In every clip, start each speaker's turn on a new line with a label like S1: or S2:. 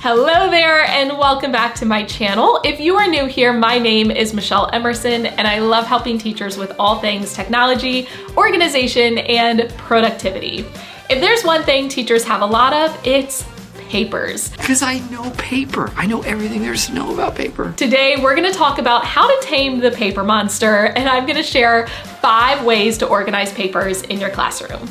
S1: Hello there and welcome back to my channel. If you are new here, my name is Michelle Emerson and I love helping teachers with all things technology, organization, and productivity. If there's one thing teachers have a lot of, it's papers.
S2: Because I know paper. I know everything there is to know about paper.
S1: Today, we're gonna talk about how to tame the paper monster, and I'm gonna share 5 ways to organize papers in your classroom.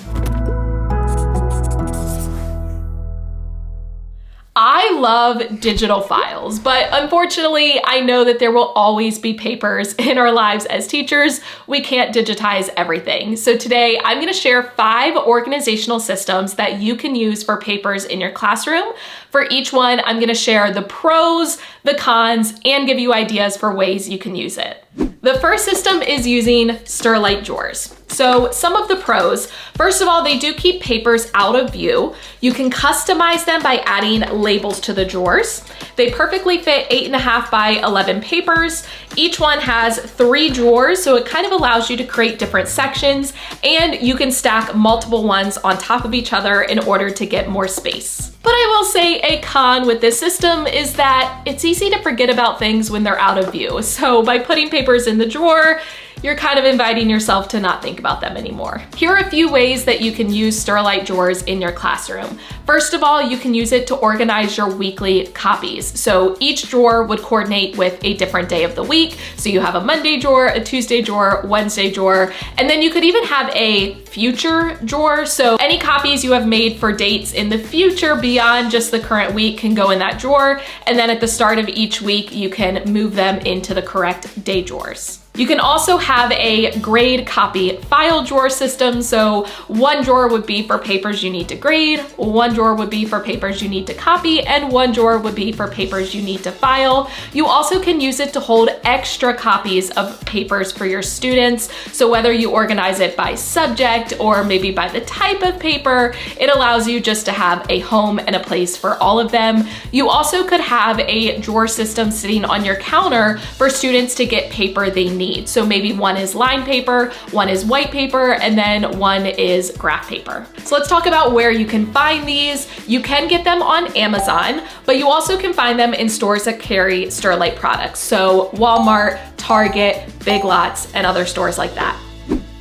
S1: I love digital files, but unfortunately, I know that there will always be papers in our lives as teachers. We can't digitize everything. So today, I'm gonna share 5 organizational systems that you can use for papers in your classroom. For each one, I'm gonna share the pros, the cons, and give you ideas for ways you can use it. The first system is using Sterilite Drawers. So some of the pros, first of all, they do keep papers out of view. You can customize them by adding labels to the drawers. They perfectly fit 8.5 by 11 papers. Each one has 3 drawers, so it kind of allows you to create different sections, and you can stack multiple ones on top of each other in order to get more space. But I will say a con with this system is that it's easy to forget about things when they're out of view. So by putting papers in the drawer, you're kind of inviting yourself to not think about them anymore. Here are a few ways that you can use Sterilite Drawers in your classroom. First of all, you can use it to organize your weekly copies. So each drawer would coordinate with a different day of the week. So you have a Monday drawer, a Tuesday drawer, Wednesday drawer, and then you could even have a future drawer. So any copies you have made for dates in the future beyond just the current week can go in that drawer. And then at the start of each week, you can move them into the correct day drawers. You can also have a grade copy file drawer system. So one drawer would be for papers you need to grade, one drawer would be for papers you need to copy, and one drawer would be for papers you need to file. You also can use it to hold extra copies of papers for your students. So whether you organize it by subject or maybe by the type of paper, it allows you just to have a home and a place for all of them. You also could have a drawer system sitting on your counter for students to get paper they need. So maybe one is lined paper, one is white paper, and then one is graph paper. So let's talk about where you can find these. You can get them on Amazon, but you also can find them in stores that carry Sterilite products. So Walmart, Target, Big Lots, and other stores like that.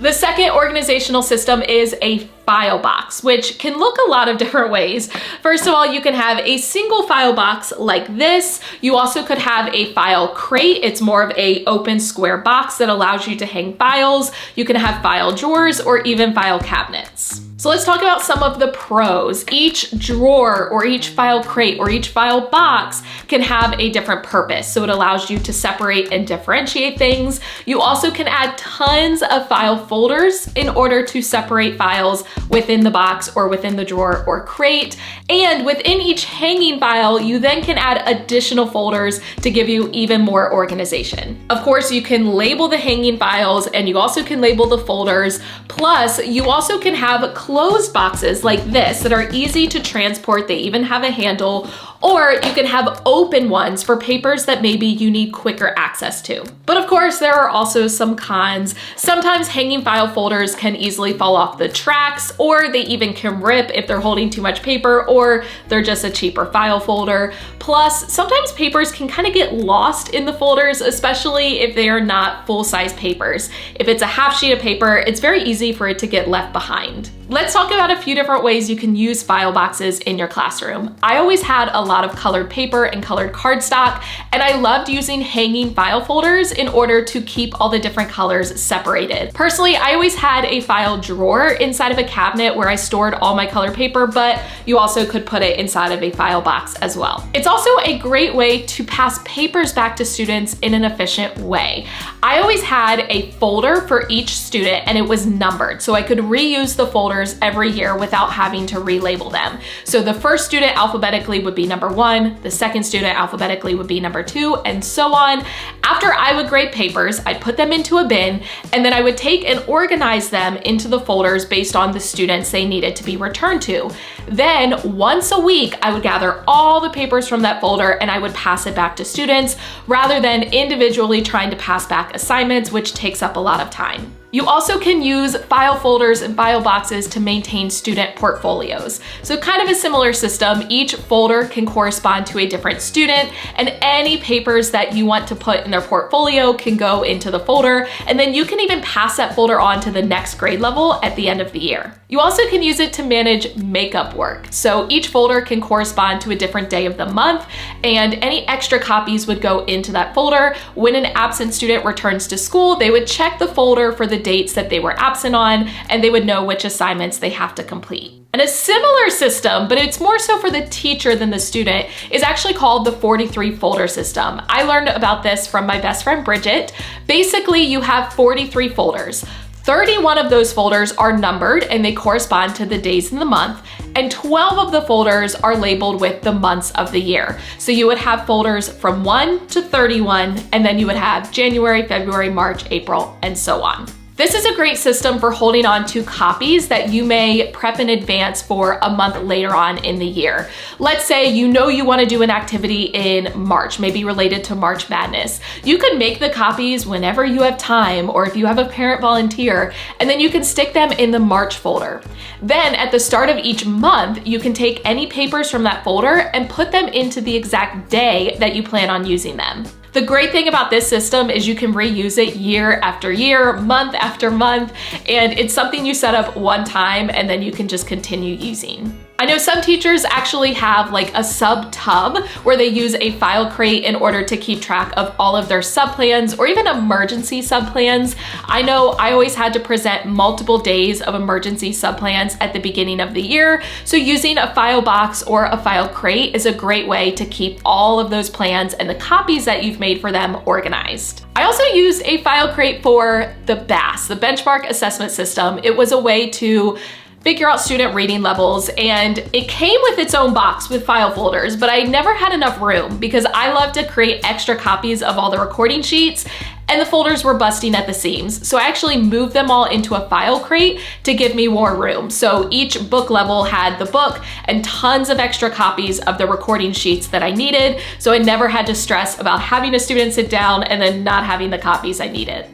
S1: The second organizational system is a file box, which can look a lot of different ways. First of all, you can have a single file box like this. You also could have a file crate. It's more of a open square box that allows you to hang files. You can have file drawers or even file cabinets. So let's talk about some of the pros. Each drawer or each file crate or each file box can have a different purpose. So it allows you to separate and differentiate things. You also can add tons of file folders in order to separate files within the box or within the drawer or crate. And within each hanging file, you then can add additional folders to give you even more organization. Of course, you can label the hanging files and you also can label the folders. Plus, you also can have closed boxes like this that are easy to transport. They even have a handle. Or you can have open ones for papers that maybe you need quicker access to. But of course, there are also some cons. Sometimes hanging file folders can easily fall off the tracks, or they even can rip if they're holding too much paper, or they're just a cheaper file folder. Plus, sometimes papers can kind of get lost in the folders, especially if they are not full-size papers. If it's a half sheet of paper, it's very easy for it to get left behind. Let's talk about a few different ways you can use file boxes in your classroom. I always had a lot of colored paper and colored cardstock, and I loved using hanging file folders in order to keep all the different colors separated. Personally, I always had a file drawer inside of a cabinet where I stored all my colored paper, but you also could put it inside of a file box as well. It's also a great way to pass papers back to students in an efficient way. I always had a folder for each student and it was numbered, so I could reuse the folders every year without having to relabel them. So the first student alphabetically would be number 1, the second student alphabetically would be number 2, and so on. After I would grade papers, I'd put them into a bin, and then I would take and organize them into the folders based on the students they needed to be returned to. Then once a week, I would gather all the papers from that folder and I would pass it back to students rather than individually trying to pass back assignments, which takes up a lot of time. You also can use file folders and file boxes to maintain student portfolios. So kind of a similar system. Each folder can correspond to a different student, and any papers that you want to put in their portfolio can go into the folder, and then you can even pass that folder on to the next grade level at the end of the year. You also can use it to manage makeup work. So each folder can correspond to a different day of the month, and any extra copies would go into that folder. When an absent student returns to school, they would check the folder for the dates that they were absent on, and they would know which assignments they have to complete. And a similar system, but it's more so for the teacher than the student, is actually called the 43 folder system. I learned about this from my best friend Bridget. Basically, you have 43 folders. 31 of those folders are numbered and they correspond to the days in the month, and 12 of the folders are labeled with the months of the year. So you would have folders from 1 to 31, and then you would have January, February, March, April, and so on. This is a great system for holding on to copies that you may prep in advance for a month later on in the year. Let's say you know you want to do an activity in March, maybe related to March Madness. You can make the copies whenever you have time, or if you have a parent volunteer, and then you can stick them in the March folder. Then at the start of each month, you can take any papers from that folder and put them into the exact day that you plan on using them. The great thing about this system is you can reuse it year after year, month after month, and it's something you set up one time and then you can just continue using. I know some teachers actually have like a sub tub where they use a file crate in order to keep track of all of their subplans or even emergency subplans. I know I always had to present multiple days of emergency subplans at the beginning of the year, so using a file box or a file crate is a great way to keep all of those plans and the copies that you've made for them organized. I also used a file crate for the BAS, the Benchmark Assessment System. It was a way to figure out student reading levels, and it came with its own box with file folders, but I never had enough room because I love to create extra copies of all the recording sheets, and the folders were busting at the seams. So I actually moved them all into a file crate to give me more room. So each book level had the book and tons of extra copies of the recording sheets that I needed, so I never had to stress about having a student sit down and then not having the copies I needed.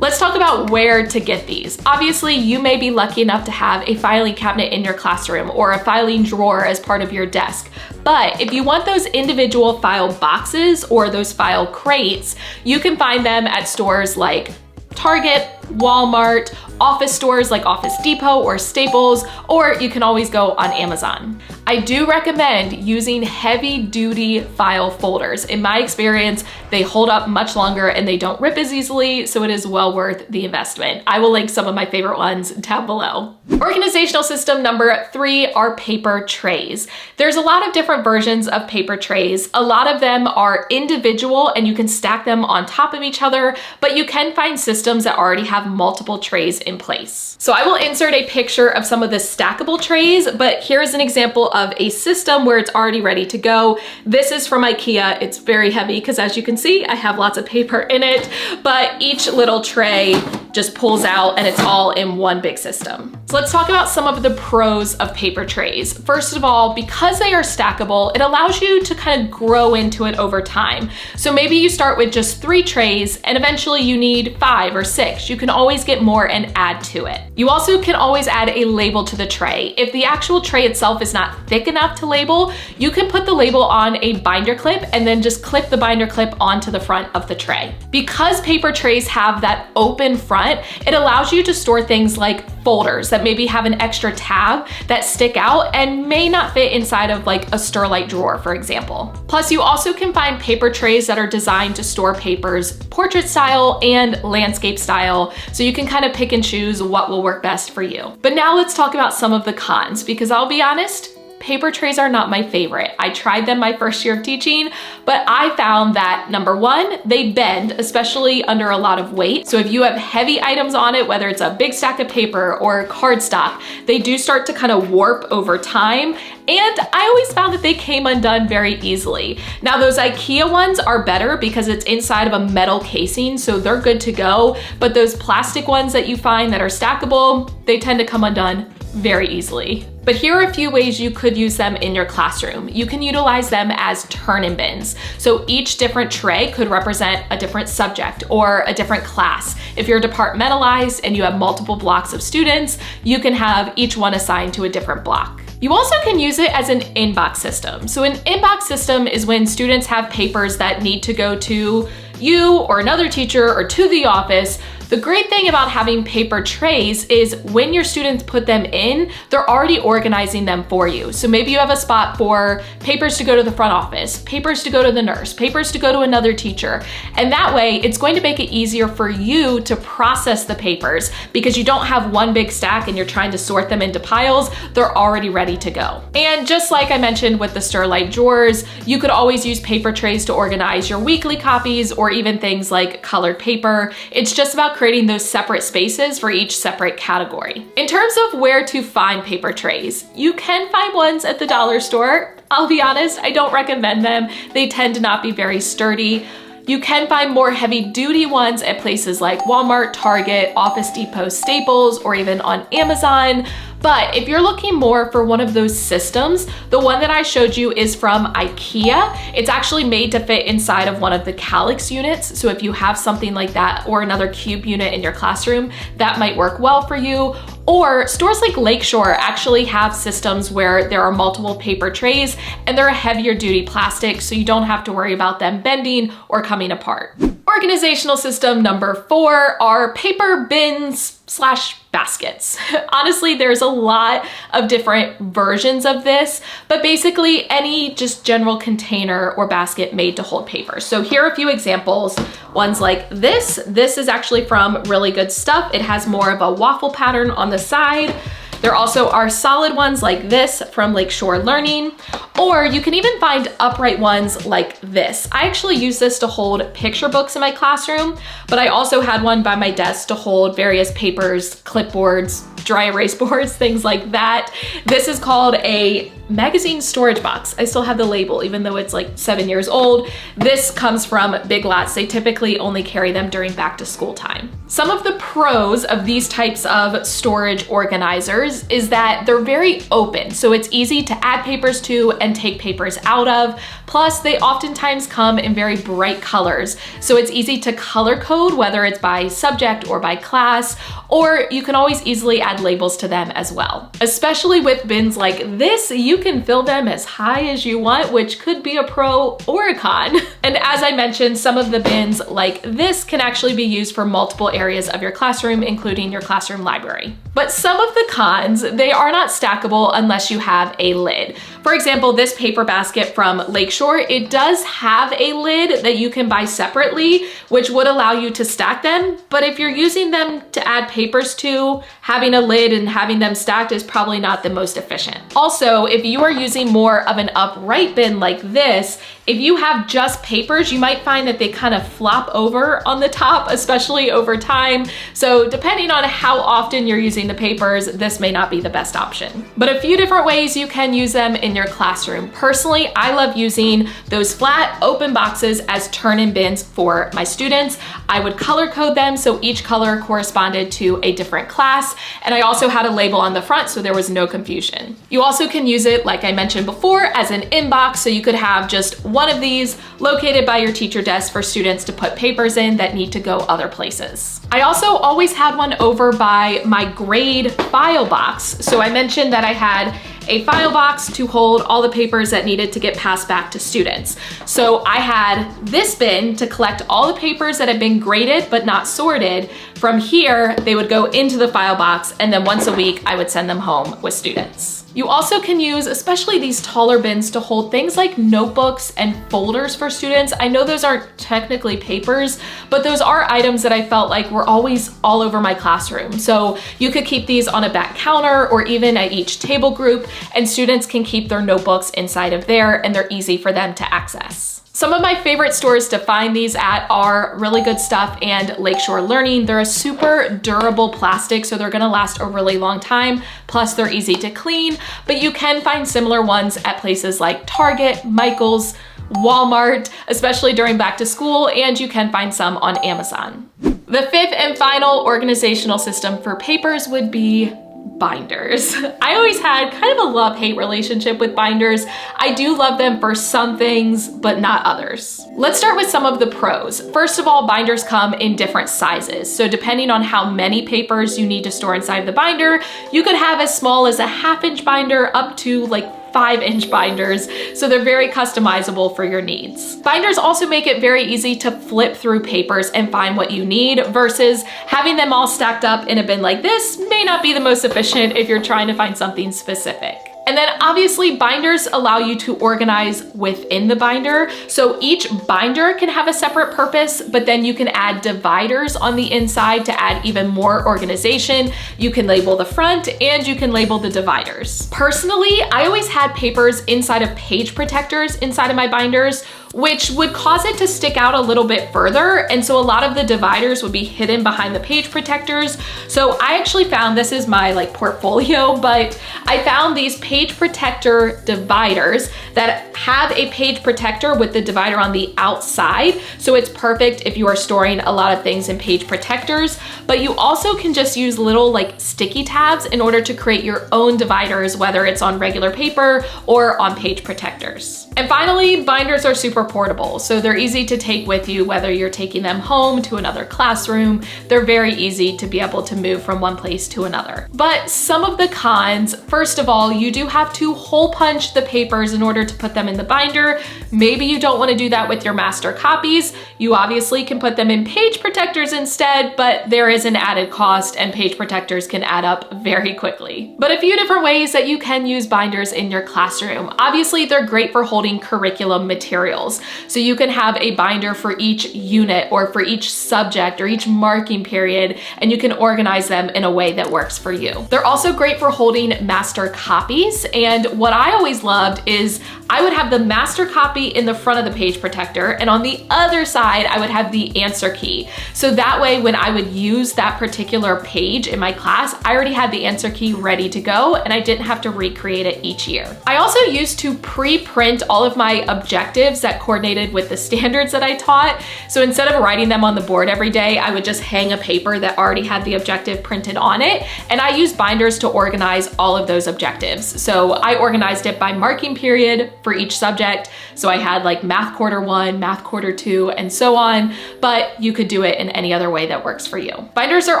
S1: Let's talk about where to get these. Obviously, you may be lucky enough to have a filing cabinet in your classroom or a filing drawer as part of your desk. But if you want those individual file boxes or those file crates, you can find them at stores like Target, Walmart, office stores like Office Depot or Staples, or you can always go on Amazon. I do recommend using heavy duty file folders. In my experience, they hold up much longer and they don't rip as easily, so it is well worth the investment. I will link some of my favorite ones down below. Organizational system number 3 are paper trays. There's a lot of different versions of paper trays. A lot of them are individual and you can stack them on top of each other, but you can find systems that already have multiple trays in place. So I will insert a picture of some of the stackable trays, but here's an example of a system where it's already ready to go. This is from IKEA. It's very heavy because as you can see, I have lots of paper in it, but each little tray just pulls out and it's all in one big system. So let's talk about some of the pros of paper trays. First of all, because they are stackable, it allows you to kind of grow into it over time. So maybe you start with just 3 trays and eventually you need 5 or 6. You can always get more and add to it. You also can always add a label to the tray. If the actual tray itself is not thick enough to label, you can put the label on a binder clip and then just clip the binder clip onto the front of the tray. Because paper trays have that open front, it allows you to store things like folders that maybe have an extra tab that stick out and may not fit inside of like a Sterilite drawer, for example. Plus, you also can find paper trays that are designed to store papers portrait style and landscape style, so you can kind of pick and choose what will work best for you. But now let's talk about some of the cons, because I'll be honest, paper trays are not my favorite. I tried them my first year of teaching, but I found that number 1, they bend, especially under a lot of weight. So if you have heavy items on it, whether it's a big stack of paper or cardstock, they do start to kind of warp over time. And I always found that they came undone very easily. Now those IKEA ones are better because it's inside of a metal casing, so they're good to go. But those plastic ones that you find that are stackable, they tend to come undone very easily. But here are a few ways you could use them in your classroom. You can utilize them as turn-in bins. So each different tray could represent a different subject or a different class. If you're departmentalized and you have multiple blocks of students, you can have each one assigned to a different block. You also can use it as an inbox system. So an inbox system is when students have papers that need to go to you or another teacher or to the office. The great thing about having paper trays is when your students put them in, they're already organizing them for you. So maybe you have a spot for papers to go to the front office, papers to go to the nurse, papers to go to another teacher. And that way, it's going to make it easier for you to process the papers because you don't have one big stack and you're trying to sort them into piles. They're already ready to go. And just like I mentioned with the Sterilite Drawers, you could always use paper trays to organize your weekly copies or even things like colored paper. It's just about creating those separate spaces for each separate category. In terms of where to find paper trays, you can find ones at the dollar store. I'll be honest, I don't recommend them. They tend to not be very sturdy. You can find more heavy-duty ones at places like Walmart, Target, Office Depot, Staples, or even on Amazon. But if you're looking more for one of those systems, the one that I showed you is from IKEA. It's actually made to fit inside of one of the Calyx units. So if you have something like that or another cube unit in your classroom, that might work well for you. Or stores like Lakeshore actually have systems where there are multiple paper trays and they're a heavier duty plastic, so you don't have to worry about them bending or coming apart. Organizational system number 4 are paper bins / baskets. Honestly, there's a lot of different versions of this, but basically any just general container or basket made to hold paper. So here are a few examples. Ones like this. This is actually from Really Good Stuff. It has more of a waffle pattern on the side. There also are solid ones like this from Lakeshore Learning, or you can even find upright ones like this. I actually use this to hold picture books in my classroom, but I also had one by my desk to hold various papers, clipboards, dry erase boards, things like that. This is called a magazine storage box. I still have the label, even though it's like 7 years old. This comes from Big Lots. They typically only carry them during back to school time. Some of the pros of these types of storage organizers is that they're very open. So it's easy to add papers to and take papers out of. Plus they oftentimes come in very bright colors. So it's easy to color code, whether it's by subject or by class, or you can always easily add labels to them as well. Especially with bins like this, you can fill them as high as you want, which could be a pro or a con. And as I mentioned, some of the bins like this can actually be used for multiple areas of your classroom, including your classroom library. But some of the cons, they are not stackable unless you have a lid. For example, this paper basket from Lakeshore, it does have a lid that you can buy separately, which would allow you to stack them. But if you're using them to add papers to, having a lid and having them stacked is probably not the most efficient. Also, if you are using more of an upright bin like this, if you have just papers, you might find that they kind of flop over on the top, especially over time. So depending on how often you're using the papers, this may not be the best option. But a few different ways you can use them in your classroom. Personally, I love using those flat open boxes as turn-in bins for my students. I would color code them so each color corresponded to a different class. And I also had a label on the front so there was no confusion. You also can use it, like I mentioned before, as an inbox. So you could have just one of these located by your teacher desk for students to put papers in that need to go other places. I also always had one over by my grade file box. So I mentioned that I had a file box to hold all the papers that needed to get passed back to students. So I had this bin to collect all the papers that had been graded but not sorted. From here, they would go into the file box, and then once a week, I would send them home with students. You also can use, especially these taller bins, to hold things like notebooks and folders for students. I know those aren't technically papers, but those are items that I felt like were always all over my classroom. So you could keep these on a back counter or even at each table group, and students can keep their notebooks inside of there, and they're easy for them to access. Some of my favorite stores to find these at are Really Good Stuff and Lakeshore Learning. They're a super durable plastic, so they're gonna last a really long time. Plus they're easy to clean, but you can find similar ones at places like Target, Michael's, Walmart, especially during back to school, and you can find some on Amazon. The fifth and final organizational system for papers would be binders. I always had kind of a love-hate relationship with binders. I do love them for some things, but not others. Let's start with some of the pros. First of all, binders come in different sizes. So depending on how many papers you need to store inside the binder, you could have as small as a 1/2-inch binder up to like 5-inch binders, so they're very customizable for your needs. Binders also make it very easy to flip through papers and find what you need versus having them all stacked up in a bin like this may not be the most efficient if you're trying to find something specific. And then obviously binders allow you to organize within the binder. So each binder can have a separate purpose, but then you can add dividers on the inside to add even more organization. You can label the front and you can label the dividers. Personally, I always had papers inside of page protectors inside of my binders, which would cause it to stick out a little bit further. And so a lot of the dividers would be hidden behind the page protectors. So I actually found, this is my like portfolio, but I found these page protector dividers that have a page protector with the divider on the outside. So it's perfect if you are storing a lot of things in page protectors, but you also can just use little like sticky tabs in order to create your own dividers, whether it's on regular paper or on page protectors. And finally, binders are super portable. So they're easy to take with you, whether you're taking them home to another classroom. They're very easy to be able to move from one place to another. But some of the cons, first of all, you do have to hole punch the papers in order to put them in the binder. Maybe you don't want to do that with your master copies. You obviously can put them in page protectors instead, but there is an added cost and page protectors can add up very quickly. But a few different ways that you can use binders in your classroom. Obviously, they're great for holding curriculum materials. So you can have a binder for each unit or for each subject or each marking period, and you can organize them in a way that works for you. They're also great for holding master copies. And what I always loved is I would have the master copy in the front of the page protector, and on the other side, I would have the answer key. So that way, when I would use that particular page in my class, I already had the answer key ready to go, and I didn't have to recreate it each year. I also used to pre-print all of my objectives that coordinated with the standards that I taught. So instead of writing them on the board every day, I would just hang a paper that already had the objective printed on it. And I used binders to organize all of those objectives. So I organized it by marking period for each subject. So I had like math quarter 1, math quarter 2, and so on, but you could do it in any other way that works for you. Binders are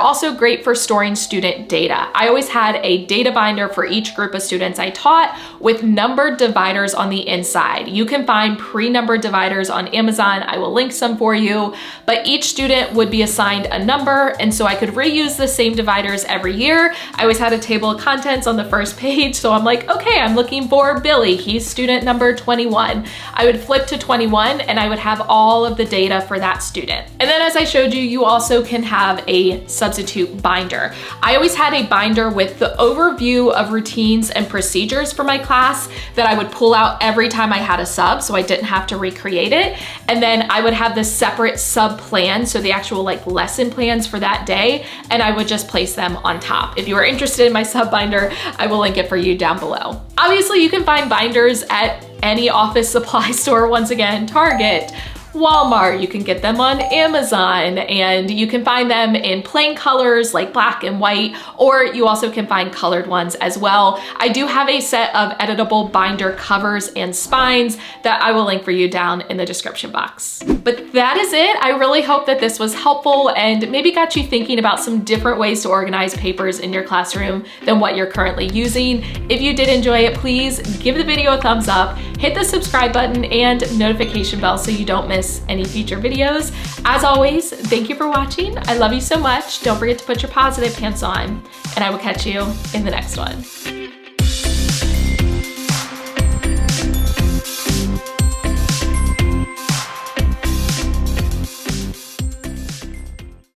S1: also great for storing student data. I always had a data binder for each group of students I taught with numbered dividers on the inside. You can find pre-numbered dividers on Amazon. I will link some for you, but each student would be assigned a number, and so I could reuse the same dividers every year. I always had a table of contents on the first page, so I'm like, okay, I'm looking for Billy. He's student number 21. I would flip to 21 and I would have all of the data for that student. And then as I showed you, you also can have a substitute binder. I always had a binder with the overview of routines and procedures for my class that I would pull out every time I had a sub, so I didn't have to recreate it. And then I would have the separate sub plan, so the actual like lesson plans for that day, and I would just place them on top. If you are interested in my sub binder, I will link it for you down below. Obviously, you can find binders at any office supply store, once again, Target, Walmart, you can get them on Amazon, and you can find them in plain colors like black and white, or you also can find colored ones as well. I do have a set of editable binder covers and spines that I will link for you down in the description box. But that is it. I really hope that this was helpful and maybe got you thinking about some different ways to organize papers in your classroom than what you're currently using. If you did enjoy it, please give the video a thumbs up, hit the subscribe button and notification bell so you don't miss any future videos. As always, thank you for watching. I love you so much. Don't forget to put your positive pants on, and I will catch you in the next one.